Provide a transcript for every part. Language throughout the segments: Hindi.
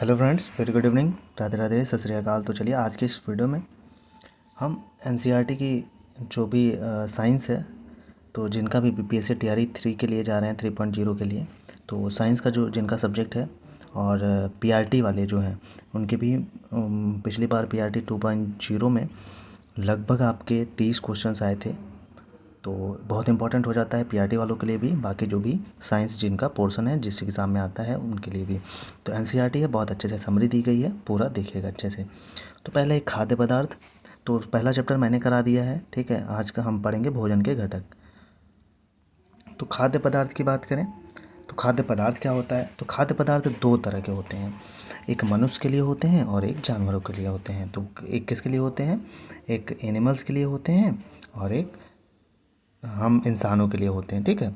Hello friends, very good evening, Radhe Radhe, सत श्री अकाल। तो चलिए आज के इस वीडियो में हम एनसीईआरटी की जो भी साइंस है, तो जिनका भी बीपीएससी टीआरई 3 के लिए जा रहे हैं, 3.0 के लिए, तो साइंस का जो जिनका सब्जेक्ट है और पीआरटी वाले जो हैं उनके भी पिछली बार पीआरटी 2.0 में लगभग आपके 30 क्वेश्चंस आए थे। तो बहुत इंपॉर्टेंट हो जाता है पीआरटी वालों के लिए भी, बाकी जो भी साइंस जिनका पोर्शन है जिस एग्ज़ाम में आता है उनके लिए भी। तो एनसीईआरटी है, बहुत अच्छे से समरी दी गई है, पूरा देखिएगा अच्छे से। तो पहले एक खाद्य पदार्थ, तो पहला चैप्टर मैंने करा दिया है, ठीक है। आज का हम पढ़ेंगे भोजन के घटक। तो खाद्य पदार्थ की बात करें तो खाद्य पदार्थ क्या होता है, तो खाद्य पदार्थ दो तरह के होते हैं, एक मनुष्य के लिए होते हैं और एक जानवरों के लिए होते हैं। तो एक किसके लिए होते हैं, एक एनिमल्स के लिए होते हैं और एक हम इंसानों के लिए होते हैं, ठीक है।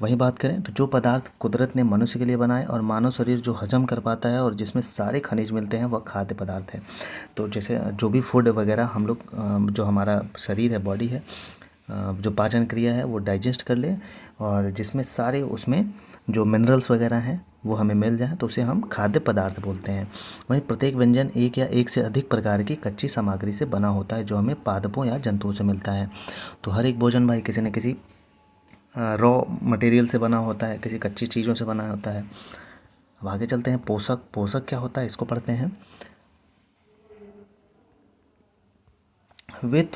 वहीं बात करें तो जो पदार्थ कुदरत ने मनुष्य के लिए बनाए और मानव शरीर जो हजम कर पाता है और जिसमें सारे खनिज मिलते हैं, वह खाद्य पदार्थ है। तो जैसे जो भी फूड वगैरह हम लोग जो हमारा शरीर है, बॉडी है, जो पाचन क्रिया है वो डाइजेस्ट कर ले और जिसमें सारे उसमें जो मिनरल्स वगैरह हैं वो हमें मिल जाए, तो उसे हम खाद्य पदार्थ बोलते हैं। वहीं प्रत्येक व्यंजन एक या एक से अधिक प्रकार की कच्ची सामग्री से बना होता है जो हमें पादपों या जंतुओं से मिलता है। तो हर एक भोजन भाई किसी न किसी रॉ मटेरियल से बना होता है, किसी कच्ची चीज़ों से बना होता है। अब आगे चलते हैं, पोषक। पोषक क्या होता है, इसको पढ़ते हैं। वे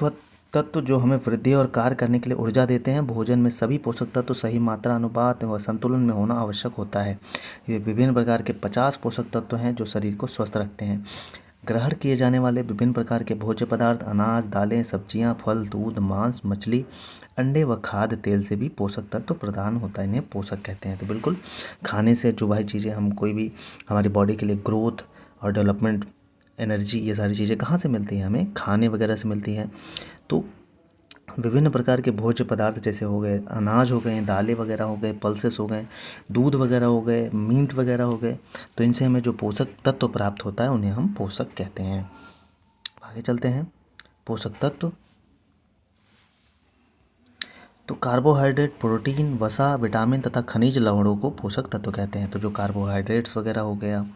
तत्व जो हमें वृद्धि और कार्य करने के लिए ऊर्जा देते हैं। भोजन में सभी पोषक तत्व सही मात्रा, अनुपात व संतुलन में होना आवश्यक होता है। ये विभिन्न प्रकार के 50 पोषक तत्व हैं जो शरीर को स्वस्थ रखते हैं। ग्रहण किए जाने वाले विभिन्न प्रकार के भोज्य पदार्थ, अनाज, दालें, सब्जियां, फल, दूध, मांस, मछली, अंडे व खाद्य तेल से भी पोषक तत्व प्रदान होता है, इन्हें पोषक कहते हैं। तो बिल्कुल खाने से जो भाई चीज़ें हम कोई भी हमारी बॉडी के लिए ग्रोथ और डेवलपमेंट, एनर्जी, ये सारी चीज़ें कहाँ से मिलती हैं, हमें खाने वगैरह से मिलती हैं। तो विभिन्न प्रकार के भोज्य पदार्थ जैसे हो गए, अनाज हो गए, दालें वगैरह हो गए, पल्सेस हो गए, दूध वगैरह हो गए, मीट वगैरह हो गए, तो इनसे हमें जो पोषक तत्व प्राप्त होता है उन्हें हम पोषक कहते हैं। आगे चलते हैं, पोषक तत्व। तो कार्बोहाइड्रेट, प्रोटीन, वसा, विटामिन तथा खनिज लवणों को पोषक तत्व कहते हैं। तो जो कार्बोहाइड्रेट्स वगैरह हो गया,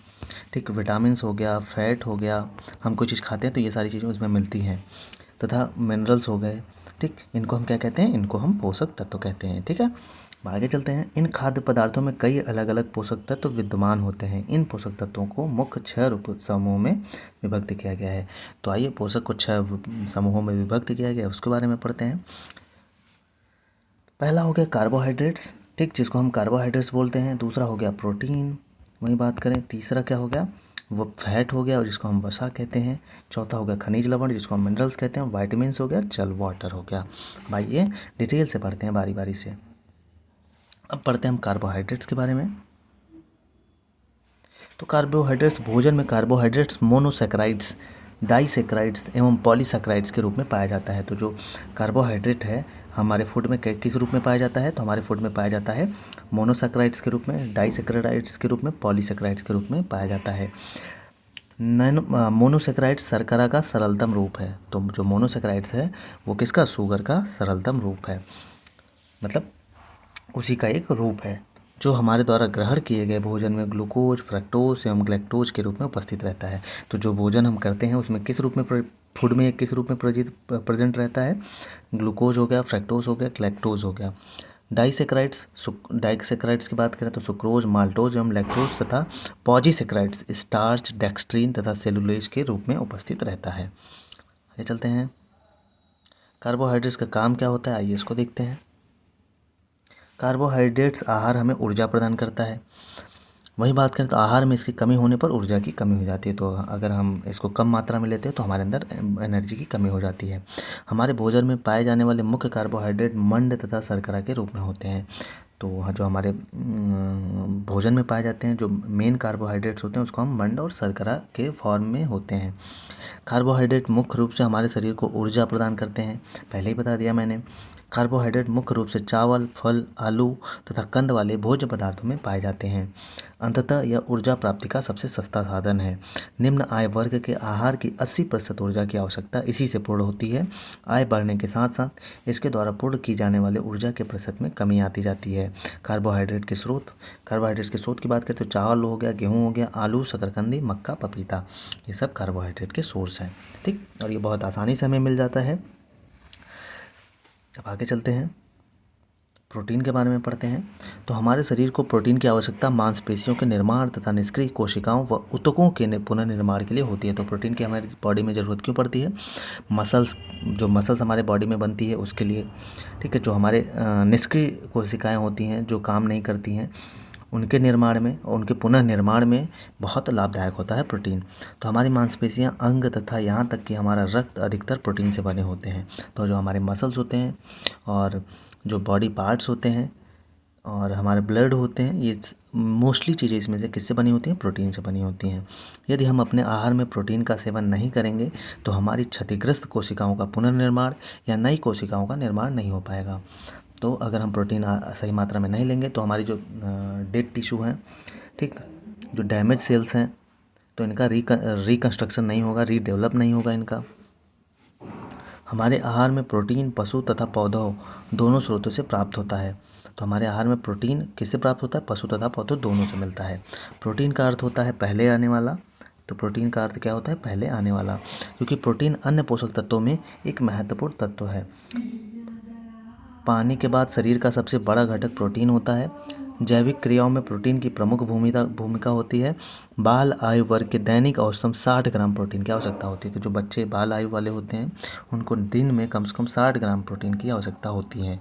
ठीक, विटामिन्स हो गया, फैट हो गया, हम कोई चीज़ खाते हैं तो ये सारी चीज़ें उसमें मिलती हैं, तथा मिनरल्स हो गए, ठीक, इनको हम क्या कहते हैं, इनको हम पोषक तत्व कहते हैं, ठीक है। आगे चलते हैं, इन खाद्य पदार्थों में कई अलग अलग पोषक तत्व विद्यमान होते हैं। इन पोषक तत्वों को मुख्य 6 उप समूहों में विभक्त किया गया है। तो आइए पोषक को 6 समूहों में विभक्त किया गया है, उसके बारे में पढ़ते हैं। पहला हो गया कार्बोहाइड्रेट्स, ठीक, जिसको हम कार्बोहाइड्रेट्स बोलते हैं। दूसरा हो गया प्रोटीन, वही बात करें। तीसरा क्या हो गया, वो फैट हो गया और जिसको हम वसा कहते हैं। चौथा हो गया खनिज लवण, जिसको हम मिनरल्स कहते हैं। वाइटामिन्स हो गया, जल वाटर हो गया। भाई ये डिटेल से पढ़ते हैं बारी बारी से। अब पढ़ते हैं हम कार्बोहाइड्रेट्स के बारे में। तो कार्बोहाइड्रेट्स, भोजन में कार्बोहाइड्रेट्स मोनोसैकराइड्स, डाइसैकराइड्स एवं पॉलीसैकराइड्स के रूप में पाया जाता है। तो जो कार्बोहाइड्रेट है हमारे फूड में किस रूप में पाया जाता है, तो हमारे फूड में पाया जाता है मोनोसैकराइड्स के रूप में, डाइसैकराइड्स के रूप में, पॉलीसैकराइड्स के रूप में पाया जाता है। मोनोसैकराइड्स शर्करा का सरलतम रूप है। तो जो मोनोसैकराइड्स है वो किसका, शुगर का सरलतम रूप है, मतलब उसी का एक रूप है जो हमारे द्वारा ग्रहण किए गए भोजन में ग्लूकोज, फ्रक्टोज एवं ग्लैक्टोज के रूप में उपस्थित रहता है। तो जो भोजन हम करते हैं उसमें किस रूप में फूड में किस रूप में प्रेजेंट रहता है, ग्लूकोज हो गया, फ्रक्टोज हो गया, ग्लैक्टोज हो गया। डाइसेक्राइड्स की बात करें तो सुक्रोज, माल्टोज एवं लैक्टोज तथा पॉलीसेक्राइड्स स्टार्च, डेक्सट्रीन तथा सेलुलोज के रूप में उपस्थित रहता है। आगे चलते हैं, कार्बोहाइड्रेट्स का काम क्या होता है, आइए इसको देखते हैं। कार्बोहाइड्रेट्स आहार हमें ऊर्जा प्रदान करता है। वही बात करें तो आहार में इसकी कमी होने पर ऊर्जा की कमी हो जाती है। तो अगर हम इसको कम मात्रा में लेते हैं तो हमारे अंदर एनर्जी की कमी हो जाती है। हमारे भोजन में पाए जाने वाले मुख्य कार्बोहाइड्रेट मंड तथा शर्करा के रूप में होते हैं। तो जो हमारे भोजन में पाए जाते हैं, जो मेन कार्बोहाइड्रेट्स होते हैं उसको हम मंड और शर्करा के फॉर्म में होते हैं। कार्बोहाइड्रेट मुख्य रूप से हमारे शरीर को ऊर्जा प्रदान करते हैं, पहले ही बता दिया मैंने। कार्बोहाइड्रेट मुख्य रूप से चावल, फल, आलू तथा कंद वाले भोज्य पदार्थों में पाए जाते हैं। अंततः यह ऊर्जा प्राप्ति का सबसे सस्ता साधन है। निम्न आय वर्ग के आहार की 80% ऊर्जा की आवश्यकता इसी से पूर्ण होती है। आय बढ़ने के साथ साथ इसके द्वारा पूर्ण की जाने वाले ऊर्जा के प्रतिशत में कमी आती जाती है। कार्बोहाइड्रेट के स्रोत की बात करें तो चावल हो गया, गेहूँ हो गया, आलू, शकरकंदी, मक्का, पपीता, ये सब कार्बोहाइड्रेट के सोर्स हैं। ठीक, और ये बहुत आसानी से हमें मिल जाता है। अब आगे चलते हैं, प्रोटीन के बारे में पढ़ते हैं। तो हमारे शरीर को प्रोटीन की आवश्यकता मांसपेशियों के निर्माण तथा निष्क्रिय कोशिकाओं व ऊतकों के पुनर्निर्माण के लिए होती है। तो प्रोटीन की हमारी बॉडी में ज़रूरत क्यों पड़ती है? मसल्स हमारे बॉडी में बनती है उसके लिए। ठीक है, जो हमारे निष्क्रिय कोशिकाएँ होती हैं जो काम नहीं करती हैं, उनके निर्माण में और उनके पुनर्निर्माण में बहुत लाभदायक होता है प्रोटीन। तो हमारी मांसपेशियां, अंग तथा यहाँ तक कि हमारा रक्त अधिकतर प्रोटीन से बने होते हैं। तो जो हमारे मसल्स होते हैं और जो बॉडी पार्ट्स होते हैं और हमारे ब्लड होते हैं, ये मोस्टली चीज़ें इसमें से किससे बनी होती हैं? प्रोटीन से बनी होती हैं। यदि हम अपने आहार में प्रोटीन का सेवन नहीं करेंगे तो हमारी क्षतिग्रस्त कोशिकाओं का पुनर्निर्माण या नई कोशिकाओं का निर्माण नहीं हो पाएगा। तो अगर हम प्रोटीन सही मात्रा में नहीं लेंगे तो हमारी जो डेड टिश्यू हैं, ठीक, जो डैमेज सेल्स हैं, तो इनका रिकंस्ट्रक्शन नहीं होगा, रीडेवलप नहीं होगा इनका। हमारे आहार में प्रोटीन पशु तथा पौधों दोनों स्रोतों से प्राप्त होता है। तो हमारे आहार में प्रोटीन किससे प्राप्त होता है? पशु तथा पौधों दोनों से मिलता है। प्रोटीन का अर्थ होता है पहले आने वाला। तो प्रोटीन का अर्थ क्या होता है? पहले आने वाला, क्योंकि प्रोटीन अन्य पोषक तत्वों में एक महत्वपूर्ण तत्व है। पानी के बाद शरीर का सबसे बड़ा घटक प्रोटीन होता है। जैविक क्रियाओं में प्रोटीन की प्रमुख भूमिका होती है। बाल आयु वर्ग के दैनिक औसतन 60 ग्राम प्रोटीन की आवश्यकता होती है। तो जो बच्चे बाल आयु वाले होते हैं उनको दिन में कम से कम 60 ग्राम प्रोटीन की आवश्यकता होती है।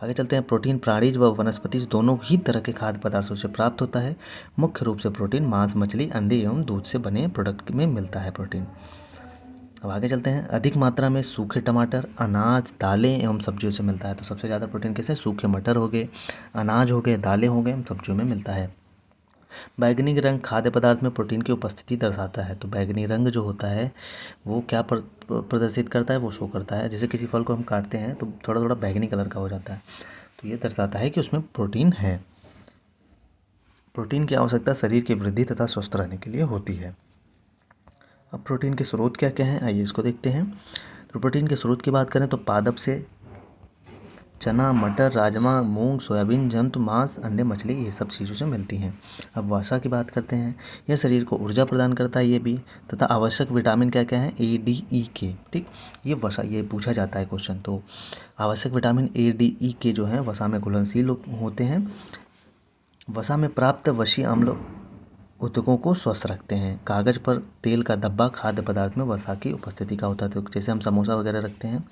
आगे चलते हैं। प्रोटीन प्राणीज व वनस्पति दोनों ही तरह के खाद्य पदार्थों से प्राप्त होता है। मुख्य रूप से प्रोटीन मांस, मछली, अंडे एवं दूध से बने प्रोडक्ट में मिलता है प्रोटीन। अब आगे चलते हैं। अधिक मात्रा में सूखे टमाटर, अनाज, दालें एवं सब्जियों से मिलता है। तो सबसे ज़्यादा प्रोटीन कैसे? सूखे मटर हो गए, अनाज हो गए, दालें हो गए एवं सब्जियों में मिलता है। बैगनी रंग खाद्य पदार्थ में प्रोटीन की उपस्थिति दर्शाता है। तो बैगनी रंग जो होता है वो क्या प्रदर्शित करता है? वो शो करता है, जैसे किसी फल को हम काटते हैं तो थोड़ा थोड़ा बैगनी कलर का हो जाता है, तो ये दर्शाता है कि उसमें प्रोटीन है। प्रोटीन की आवश्यकता शरीर की वृद्धि तथा स्वस्थ रहने के लिए होती है। अब प्रोटीन के स्रोत क्या क्या हैं, आइए इसको देखते हैं। तो प्रोटीन के स्रोत की बात करें तो पादप से चना, मटर, राजमा, मूंग, सोयाबीन, जंतु, मांस, अंडे, मछली, ये सब चीज़ों से मिलती हैं। अब वसा की बात करते हैं। यह शरीर को ऊर्जा प्रदान करता है ये भी, तथा आवश्यक विटामिन क्या क्या हैं? ए, डी, ई के। ठीक, ये वसा, ये पूछा जाता है क्वेश्चन। तो आवश्यक विटामिन ए, डी, ई के जो हैं वसा में घुलनशील होते हैं। वसा में प्राप्त वसीय अम्ल ऊतकों को स्वस्थ रखते हैं। कागज़ पर तेल का धब्बा खाद्य पदार्थ में वसा की उपस्थिति का होता है। तो जैसे हम समोसा वगैरह रखते हैं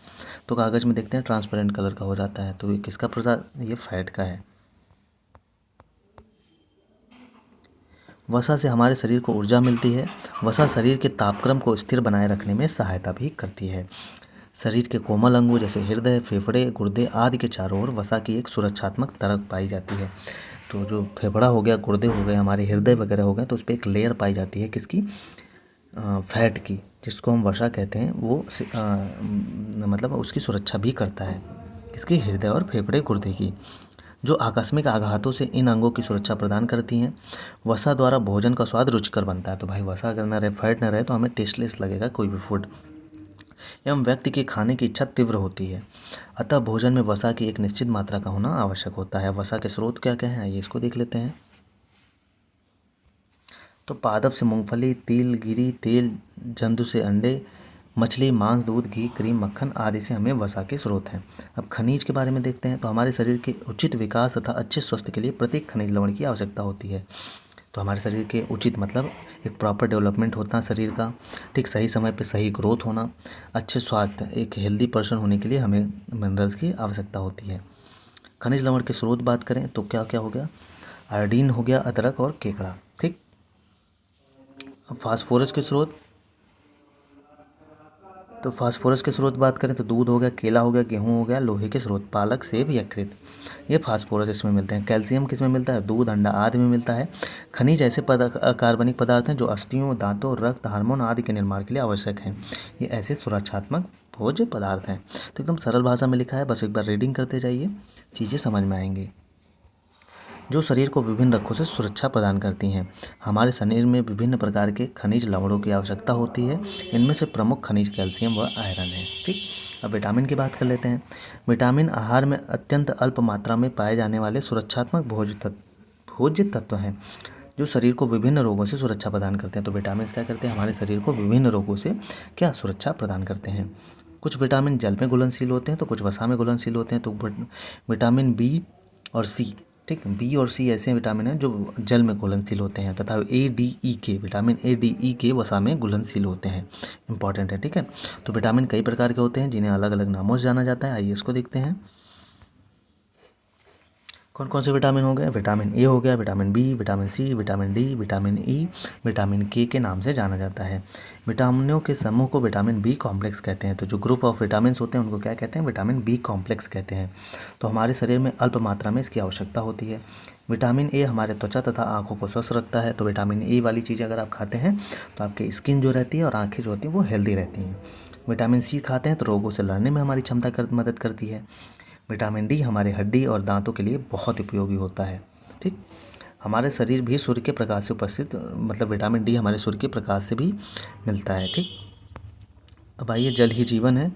तो कागज़ में देखते हैं ट्रांसपेरेंट कलर का हो जाता है, तो ये किसका प्रसाद? ये फैट का है। वसा से हमारे शरीर को ऊर्जा मिलती है। वसा शरीर के तापक्रम को स्थिर बनाए रखने में सहायता भी करती है। शरीर के कोमल अंगों जैसे हृदय, फेफड़े, गुर्दे आदि के चारों ओर वसा की एक सुरक्षात्मक तरक पाई जाती है। तो जो फेफड़ा हो गया, गुर्दे हो गए, हमारे हृदय वगैरह हो गए, तो उस पर एक लेयर पाई जाती है किसकी? फैट की, जिसको हम वसा कहते हैं। वो मतलब उसकी सुरक्षा भी करता है, किसकी? हृदय और फेफड़े, गुर्दे की, जो आकस्मिक आघातों से इन अंगों की सुरक्षा प्रदान करती हैं। वसा द्वारा भोजन का स्वाद रुचिकर बनता है। तो भाई वसा अगर न रहे, फैट न रहे, तो हमें टेस्टलेस लगेगा कोई भी फूड, एवं व्यक्ति की खाने की इच्छा तीव्र होती है। अतः भोजन में वसा की एक निश्चित मात्रा का होना आवश्यक होता है। वसा के स्रोत क्या क्या हैं, ये इसको देख लेते हैं। तो पादप से मूंगफली, तिल, गिरी तेल, जंतु से अंडे, मछली, मांस, दूध, घी, क्रीम, मक्खन आदि से हमें वसा के स्रोत हैं। अब खनिज के बारे में देखते हैं। तो हमारे शरीर के उचित विकास तथा अच्छे स्वास्थ्य के लिए प्रत्येक खनिज लवण की आवश्यकता होती है। तो हमारे शरीर के उचित मतलब एक प्रॉपर डेवलपमेंट होता है शरीर का, ठीक, सही समय पे सही ग्रोथ होना, अच्छे स्वास्थ्य, एक हेल्दी पर्सन होने के लिए हमें मिनरल्स की आवश्यकता होती है। खनिज लवण के स्रोत बात करें तो क्या क्या हो गया? आयोडीन हो गया, अदरक और केकड़ा। ठीक, अब फास्फोरस के स्रोत, तो फास्फोरस के स्रोत बात करें तो दूध हो गया, केला हो गया, गेहूँ हो गया। लोहे के स्रोत पालक, सेब, यकृत, ये फास्फोरस इसमें मिलते हैं। कैल्शियम किस में मिलता है? दूध, अंडा आदि में मिलता है। खनिज ऐसे कार्बनिक पदार्थ हैं जो अस्थियों, दांतों, रक्त, हार्मोन आदि के निर्माण के लिए आवश्यक हैं। ये ऐसे सुरक्षात्मक भोज्य पदार्थ हैं। तो एकदम सरल भाषा में लिखा है, बस एक बार रीडिंग करते जाइए, चीज़ें समझ में आएंगी। जो शरीर को विभिन्न रोगों से सुरक्षा प्रदान करती हैं। हमारे शरीर में विभिन्न प्रकार के खनिज लवणों की आवश्यकता होती है। इनमें से प्रमुख खनिज कैल्शियम व आयरन है। ठीक, अब विटामिन की बात कर लेते हैं। विटामिन आहार में अत्यंत अल्प मात्रा में पाए जाने वाले सुरक्षात्मक भोज्य तत्व हैं जो शरीर को विभिन्न रोगों से सुरक्षा प्रदान करते हैं। तो विटामिन क्या करते हैं? हमारे शरीर को विभिन्न रोगों से क्या सुरक्षा प्रदान करते हैं। कुछ विटामिन जल में घुलनशील होते हैं तो कुछ वसा में घुलनशील होते हैं। तो विटामिन बी और सी, ठीक, बी और सी ऐसे विटामिन हैं जो जल में घुलनशील होते हैं, तथा ए डी ई के, विटामिन ए डी ई के वसा में घुलनशील होते हैं। इंपॉर्टेंट है, ठीक है। तो विटामिन कई प्रकार के होते हैं जिन्हें अलग अलग नामों से जाना जाता है। आइए इसको देखते हैं। कौन कौन से विटामिन हो गए? विटामिन ए हो गया, vitamin B, vitamin C, vitamin D, vitamin E, vitamin K नाम से जाना जाता है। विटामिनों के समूह को विटामिन बी कॉम्प्लेक्स कहते हैं। तो जो ग्रुप ऑफ विटामिन्स होते हैं उनको क्या कहते हैं? विटामिन बी कॉम्प्लेक्स कहते हैं। तो हमारे शरीर में अल्प मात्रा में इसकी आवश्यकता होती है। विटामिन ए हमारे त्वचा तथा आँखों को स्वस्थ रखता है। तो विटामिन ए वाली चीज़ें अगर आप खाते हैं तो आपकी स्किन जो रहती है और आँखें जो होती हैं वो हेल्दी रहती हैं। विटामिन सी खाते हैं तो रोगों से लड़ने में हमारी क्षमता मदद करती है। विटामिन डी हमारे हड्डी और दांतों के लिए बहुत उपयोगी होता है। ठीक, हमारे शरीर भी सूर्य के प्रकाश से उपस्थित, मतलब विटामिन डी हमारे सूर्य के प्रकाश से भी मिलता है। ठीक, अब आइए, जल ही जीवन है।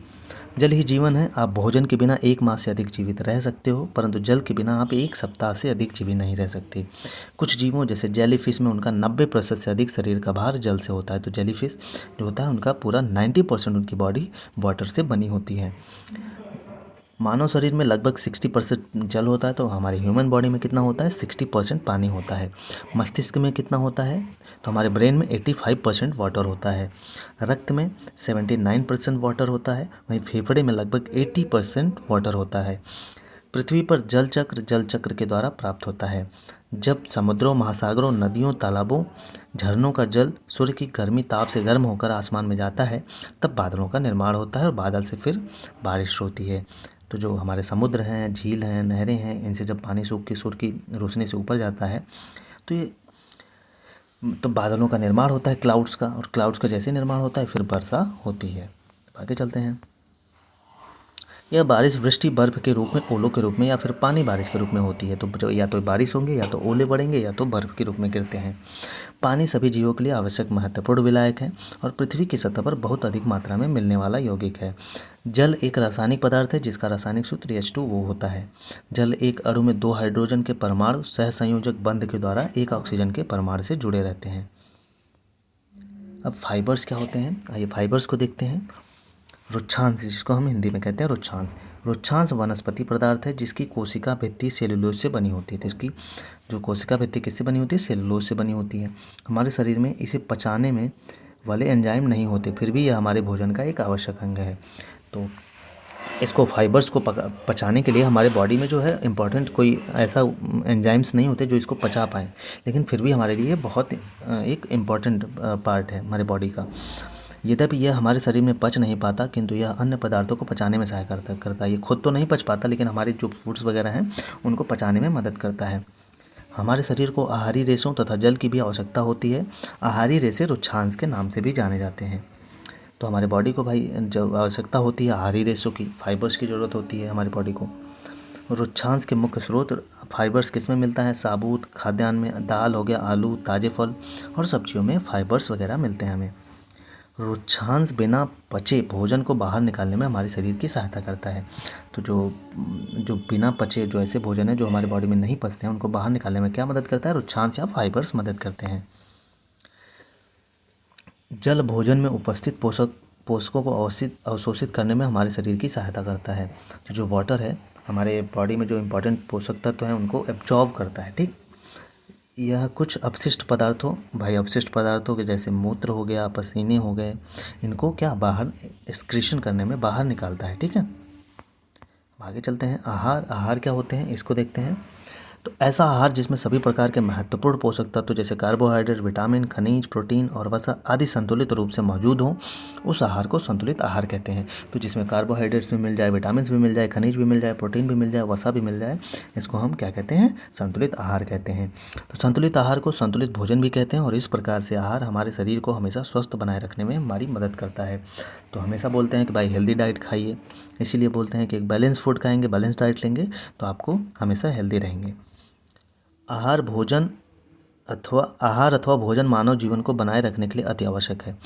जल ही जीवन है। आप भोजन के बिना 1 माह से अधिक जीवित रह सकते हो, परंतु जल के बिना आप 1 सप्ताह से अधिक जीवित नहीं रह सकते। कुछ जीवों जैसे जेलीफिश में उनका 90% से अधिक शरीर का भार जल से होता है। तो जेलीफिश जो होता है उनका पूरा 90% उनकी बॉडी वाटर से बनी होती है। मानव शरीर में लगभग 60% जल होता है। तो हमारे ह्यूमन बॉडी में कितना होता है? 60% पानी होता है। मस्तिष्क में कितना होता है? तो हमारे ब्रेन में 85% वाटर होता है। रक्त में 79% वाटर होता है। वहीं फेफड़े में लगभग 80% वाटर होता है। पृथ्वी पर जल चक्र के द्वारा प्राप्त होता है। जब समुद्रों, महासागरों, नदियों, तालाबों, झरनों का जल सूर्य की गर्मी ताप से गर्म होकर आसमान में जाता है, तब बादलों का निर्माण होता है और बादल से फिर बारिश होती है। तो जो हमारे समुद्र हैं, झील हैं, नहरें हैं, इनसे जब पानी सूख के सूर्य की रोशनी से ऊपर जाता है तो बादलों का निर्माण होता है, क्लाउड्स का, और क्लाउड्स का जैसे निर्माण होता है फिर वर्षा होती है। आगे चलते हैं। यह बारिश वृष्टि, बर्फ के रूप में, ओलों के रूप में या फिर पानी बारिश के रूप में होती है। तो या तो बारिश होंगे, या तो ओले पड़ेंगे, या तो बर्फ के रूप में गिरते हैं। पानी सभी जीवों के लिए आवश्यक महत्वपूर्ण विलायक है और पृथ्वी की सतह पर बहुत अधिक मात्रा में मिलने वाला यौगिक है। जल एक रासायनिक पदार्थ है जिसका रासायनिक सूत्र H2O होता है। जल एक अणु में 2 हाइड्रोजन के परमाणु सहसंयोजक बंध के द्वारा 1 ऑक्सीजन के परमाणु से जुड़े रहते हैं। अब फाइबर्स क्या होते हैं? आइए फाइबर्स को देखते हैं। रुक्षांश, जिसको हम हिंदी में कहते हैं रुक्षांश। रुक्षांश वनस्पति पदार्थ है जिसकी कोशिका भित्ति सेलुलोज से बनी होती है। तो इसकी जो कोशिका भित्ति किससे बनी होती है? सेलुलोज से बनी होती है। हमारे शरीर में इसे पचाने में वाले एंजाइम नहीं होते, फिर भी यह हमारे भोजन का एक आवश्यक अंग है। तो इसको फाइबर्स को पचाने के लिए हमारे बॉडी में जो है इम्पॉर्टेंट कोई ऐसा एंजाइम्स नहीं होते जो इसको पचा पाएँ, लेकिन फिर भी हमारे लिए बहुत एक इम्पॉर्टेंट पार्ट है हमारे बॉडी का। यद्यपि यह हमारे शरीर में पच नहीं पाता, किंतु यह अन्य पदार्थों को पचाने में सहायता करता है। ये खुद तो नहीं पच पाता, लेकिन हमारे जो फूड्स वगैरह हैं उनको पचाने में मदद करता है। हमारे शरीर को आहारी रेशों तथा जल की भी आवश्यकता होती है। आहारी रेशे रुक्षांश के नाम से भी जाने जाते हैं। तो हमारे बॉडी को भाई जो आवश्यकता होती है आहारी रेशों की, फाइबर्स की ज़रूरत होती है हमारी बॉडी को। रुक्षांश के मुख्य स्रोत फाइबर्स किस में मिलता है? साबुत खाद्यान्न में, दाल हो गया, आलू, ताजे फल और सब्जियों में फाइबर्स वगैरह मिलते हैं हमें। रुक्षांश बिना पचे भोजन को बाहर निकालने में हमारे शरीर की सहायता करता है। तो जो बिना पचे जो ऐसे भोजन है जो हमारे बॉडी में नहीं पचते हैं, उनको बाहर निकालने में क्या मदद करता है? रुक्षांश या फाइबर्स मदद करते हैं। जल भोजन में उपस्थित पोषकों को अवशोषित करने में हमारे शरीर की सहायता करता है। तो जो वाटर है हमारे बॉडी में जो इम्पोर्टेंट पोषक तत्व हैं उनको एब्जॉर्ब करता है। ठीक, यह कुछ अपशिष्ट पदार्थों के जैसे मूत्र हो गया, पसीने हो गए, इनको क्या बाहर एक्सक्रीशन करने में बाहर निकालता है। ठीक है, आगे चलते हैं। आहार क्या होते हैं इसको देखते हैं। तो ऐसा आहार जिसमें सभी प्रकार के महत्वपूर्ण पोषक तत्व जैसे कार्बोहाइड्रेट, विटामिन, खनिज, प्रोटीन और वसा आदि संतुलित रूप से मौजूद हों, उस आहार को संतुलित आहार कहते हैं। तो जिसमें कार्बोहाइड्रेट्स भी मिल जाए, विटामिन भी मिल जाए, खनिज भी मिल जाए, प्रोटीन भी मिल जाए, वसा भी मिल जाए, इसको हम क्या कहते हैं? संतुलित आहार कहते हैं। तो संतुलित आहार को संतुलित भोजन भी कहते हैं और इस प्रकार से आहार हमारे शरीर को हमेशा स्वस्थ बनाए रखने में हमारी मदद करता है। तो हमेशा बोलते हैं कि भाई हेल्दी डाइट खाइए, इसीलिए बोलते हैं कि एक बैलेंस फूड खाएंगे, बैलेंस डाइट लेंगे तो आपको हमेशा हेल्दी रहेंगे। आहार अथवा भोजन मानव जीवन को बनाए रखने के लिए अति आवश्यक है।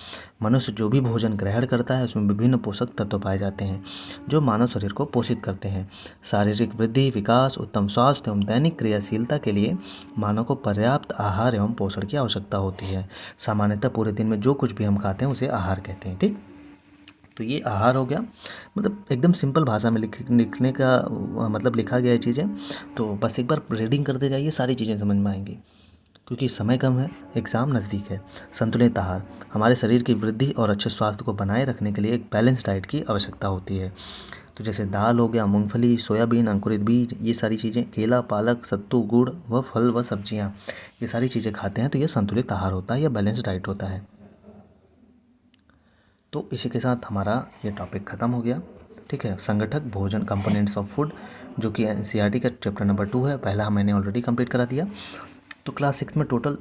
मनुष्य जो भी भोजन ग्रहण करता है उसमें विभिन्न पोषक तत्व पाए जाते हैं जो मानव शरीर को पोषित करते हैं। शारीरिक वृद्धि, विकास, उत्तम स्वास्थ्य एवं दैनिक क्रियाशीलता के लिए मानव को पर्याप्त आहार एवं पोषण की आवश्यकता होती है। सामान्यतः पूरे दिन में जो कुछ भी हम खाते हैं उसे आहार कहते हैं। ठीक, तो ये आहार हो गया, मतलब एकदम सिंपल भाषा में लिखने का मतलब लिखा गया है चीज़ें। तो बस एक बार रीडिंग करते जाइए, सारी चीज़ें समझ में आएंगी क्योंकि समय कम है, एग्ज़ाम नज़दीक है। संतुलित आहार हमारे शरीर की वृद्धि और अच्छे स्वास्थ्य को बनाए रखने के लिए एक बैलेंस डाइट की आवश्यकता होती है। तो जैसे दाल हो गया, मूंगफली, सोयाबीन, अंकुरित बीज, ये सारी चीज़ें, केला, पालक, सत्तू, गुड़ व फल व सब्जियां, ये सारी चीज़ें खाते हैं तो ये संतुलित आहार होता है या बैलेंस डाइट होता है। तो इसी के साथ हमारा ये टॉपिक ख़त्म हो गया। ठीक है, संगठक भोजन कंपोनेंट्स ऑफ फूड, जो कि एनसीईआरटी का चैप्टर नंबर 2 है। पहला मैंने ऑलरेडी कंप्लीट करा दिया। तो क्लास 6 में टोटल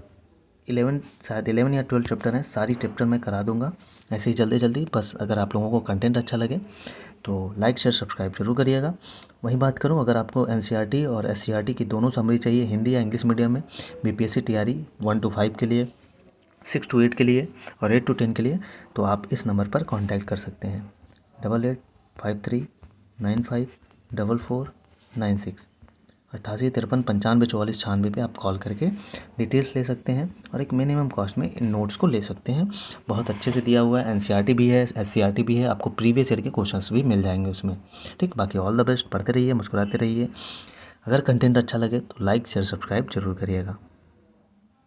11 या 12 चैप्टर हैं, सारी चैप्टर मैं करा दूंगा ऐसे ही जल्दी जल्दी। बस अगर आप लोगों को कंटेंट अच्छा लगे तो लाइक, शेयर, सब्सक्राइब जरूर करिएगा। वहीं बात करूं, अगर आपको एनसीईआरटी और एससीईआरटी की दोनों समरी चाहिए, हिंदी या इंग्लिश मीडियम में, बीपीएससी टीआरई 1 to 5 के लिए, 6 to 8 के लिए और 8 to 10 के लिए, तो आप इस नंबर पर कांटेक्ट कर सकते हैं 8853954496 8853954496 पे आप कॉल करके डिटेल्स ले सकते हैं और एक मिनिमम कॉस्ट में इन नोट्स को ले सकते हैं। बहुत अच्छे से दिया हुआ है, एनसीईआरटी भी है, एससीईआरटी भी है, आपको प्रीवियस ईयर के क्वेश्चंस भी मिल जाएंगे उसमें। ठीक, बाकी ऑल द बेस्ट, पढ़ते रहिए, मुस्कुराते रहिए। अगर कंटेंट अच्छा लगे तो लाइक, शेयर, सब्सक्राइब जरूर करिएगा।